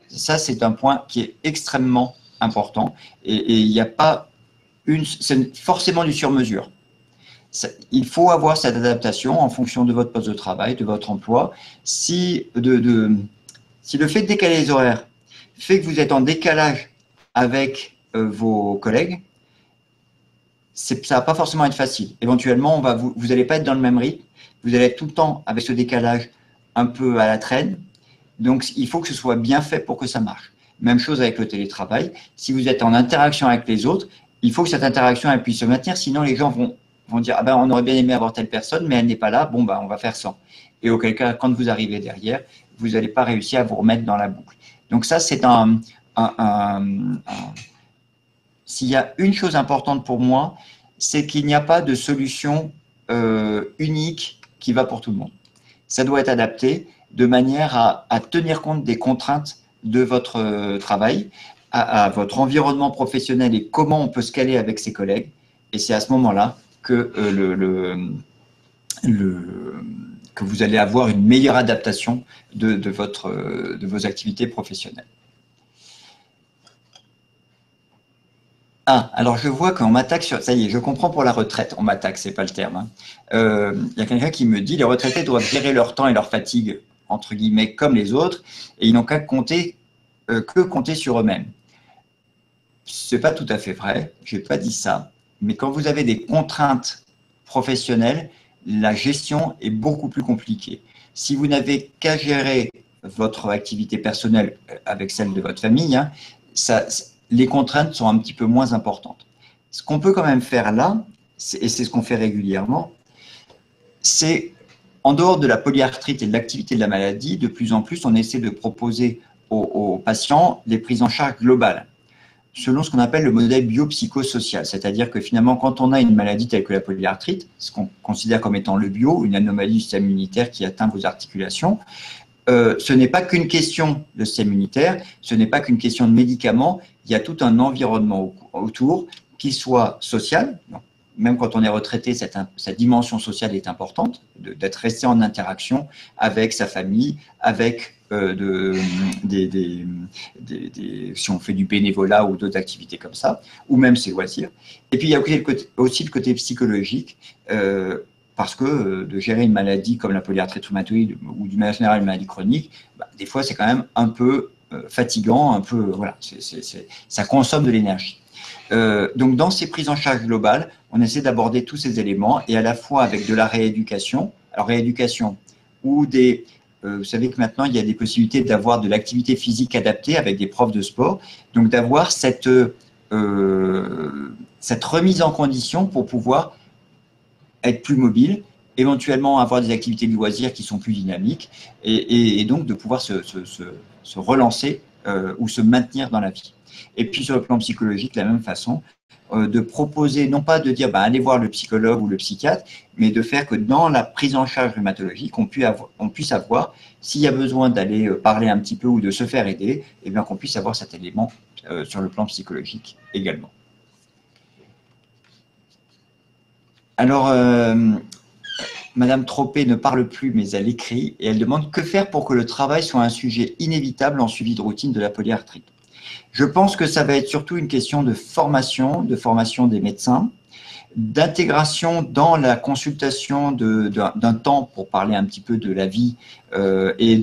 Ça, c'est un point qui est extrêmement important et il n'y a pas c'est forcément du sur-mesure. Il faut avoir cette adaptation en fonction de votre poste de travail, de votre emploi. Si le fait de décaler les horaires fait que vous êtes en décalage avec vos collègues, ça ne va pas forcément être facile. Éventuellement, vous n'allez pas être dans le même rythme, vous allez être tout le temps avec ce décalage un peu à la traîne. Donc, il faut que ce soit bien fait pour que ça marche. Même chose avec le télétravail. Si vous êtes en interaction avec les autres, il faut que cette interaction elle puisse se maintenir, sinon les gens vont dire « Ah ben, on aurait bien aimé avoir telle personne, mais elle n'est pas là, bon, on va faire sans. » Et auquel cas, quand vous arrivez derrière, vous n'allez pas réussir à vous remettre dans la boucle. Donc ça, c'est s'il y a une chose importante pour moi, c'est qu'il n'y a pas de solution unique qui va pour tout le monde. Ça doit être adapté de manière à tenir compte des contraintes de votre travail, à votre environnement professionnel et comment on peut se caler avec ses collègues. Et c'est à ce moment-là que que vous allez avoir une meilleure adaptation de vos activités professionnelles. Ah, alors je vois qu'on m'attaque sur… Ça y est, je comprends pour la retraite. On m'attaque, c'est pas le terme. Hein. Y a quelqu'un qui me dit « Les retraités doivent gérer leur temps et leur fatigue, entre guillemets, comme les autres, et ils n'ont qu'à compter sur eux-mêmes. » C'est pas tout à fait vrai, je n'ai pas dit ça. Mais quand vous avez des contraintes professionnelles, la gestion est beaucoup plus compliquée. Si vous n'avez qu'à gérer votre activité personnelle avec celle de votre famille, hein, les contraintes sont un petit peu moins importantes. Ce qu'on peut quand même faire là, et c'est ce qu'on fait régulièrement, c'est, en dehors de la polyarthrite et de l'activité de la maladie, de plus en plus, on essaie de proposer aux patients des prises en charge globales, selon ce qu'on appelle le modèle biopsychosocial. C'est-à-dire que finalement, quand on a une maladie telle que la polyarthrite, ce qu'on considère comme étant le bio, une anomalie du système immunitaire qui atteint vos articulations, ce n'est pas qu'une question de système immunitaire, ce n'est pas qu'une question de médicaments, il y a tout un environnement autour, qui soit social. Donc, même quand on est retraité, cette dimension sociale est importante, d'être resté en interaction avec sa famille, avec si on fait du bénévolat ou d'autres activités comme ça, ou même ses loisirs. Et puis il y a aussi le côté psychologique, parce que de gérer une maladie comme la polyarthrite rhumatoïde ou d'une manière générale une maladie chronique, des fois c'est quand même un peu fatigant, un peu, voilà, ça consomme de l'énergie. Donc dans ces prises en charge globales, on essaie d'aborder tous ces éléments et à la fois avec de la rééducation, alors rééducation ou vous savez que maintenant il y a des possibilités d'avoir de l'activité physique adaptée avec des profs de sport, donc d'avoir cette remise en condition pour pouvoir être plus mobile, éventuellement avoir des activités de loisirs qui sont plus dynamiques et donc de pouvoir se relancer ou se maintenir dans la vie. Et puis sur le plan psychologique, de la même façon, de proposer, non pas de dire allez voir le psychologue ou le psychiatre, mais de faire que dans la prise en charge rhumatologique, on puisse avoir, s'il y a besoin d'aller parler un petit peu ou de se faire aider, et bien qu'on puisse avoir cet élément sur le plan psychologique également. Alors, Madame Tropé ne parle plus, mais elle écrit, et elle demande « Que faire pour que le travail soit un sujet inévitable en suivi de routine de la polyarthrite ?» Je pense que ça va être surtout une question de formation des médecins, d'intégration dans la consultation d'un temps pour parler un petit peu de la vie et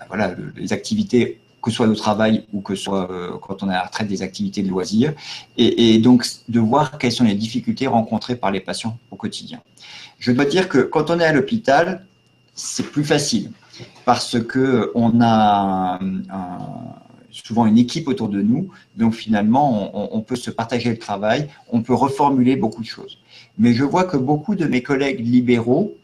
voilà, les activités, que ce soit au travail ou que ce soit quand on est à la retraite, des activités de loisirs, et donc de voir quelles sont les difficultés rencontrées par les patients au quotidien. Je dois dire que quand on est à l'hôpital, c'est plus facile parce qu'on a souvent une équipe autour de nous, donc finalement on peut se partager le travail, on peut reformuler beaucoup de choses. Mais je vois que beaucoup de mes collègues libéraux,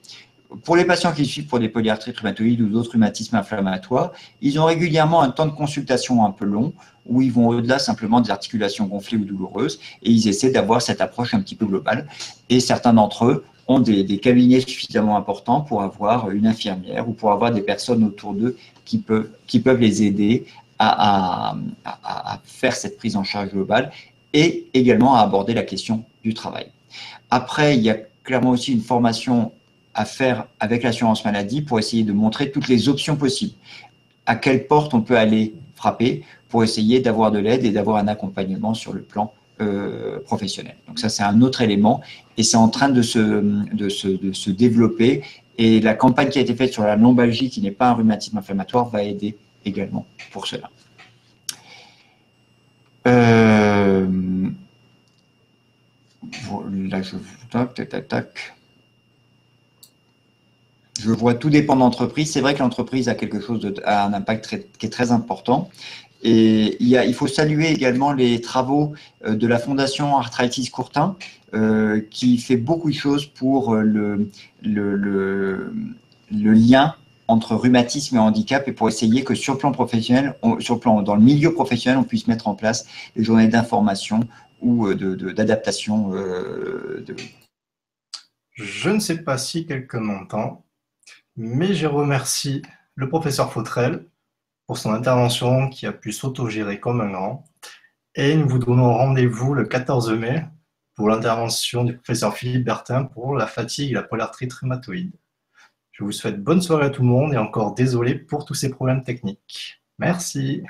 pour les patients qui suivent pour des polyarthrites rhumatoïdes ou d'autres rhumatismes inflammatoires, ils ont régulièrement un temps de consultation un peu long où ils vont au-delà simplement des articulations gonflées ou douloureuses et ils essaient d'avoir cette approche un petit peu globale. Et certains d'entre eux ont des cabinets suffisamment importants pour avoir une infirmière ou pour avoir des personnes autour d'eux qui peuvent les aider à faire cette prise en charge globale et également à aborder la question du travail. Après, il y a clairement aussi une formation à faire avec l'assurance maladie pour essayer de montrer toutes les options possibles. À quelle porte on peut aller frapper pour essayer d'avoir de l'aide et d'avoir un accompagnement sur le plan professionnel. Donc ça, c'est un autre élément et c'est en train de se développer et la campagne qui a été faite sur la lombalgie, qui n'est pas un rhumatisme inflammatoire, va aider également pour cela. Là, je vois tout dépend de l'entreprise. C'est vrai que l'entreprise a a un impact qui est très important. Et il faut saluer également les travaux de la Fondation Arthritis Courtin, qui fait beaucoup de choses pour le lien entre rhumatisme et handicap et pour essayer que sur le plan professionnel, dans le milieu professionnel, on puisse mettre en place des journées d'information ou d'adaptation. Je ne sais pas si quelqu'un m'entend, mais je remercie le professeur Fautrel pour son intervention qui a pu s'autogérer comme un grand. Et nous vous donnons rendez-vous le 14 mai pour l'intervention du professeur Philippe Bertin pour la fatigue et la polyarthrite rhumatoïde. Je vous souhaite bonne soirée à tout le monde et encore désolé pour tous ces problèmes techniques. Merci.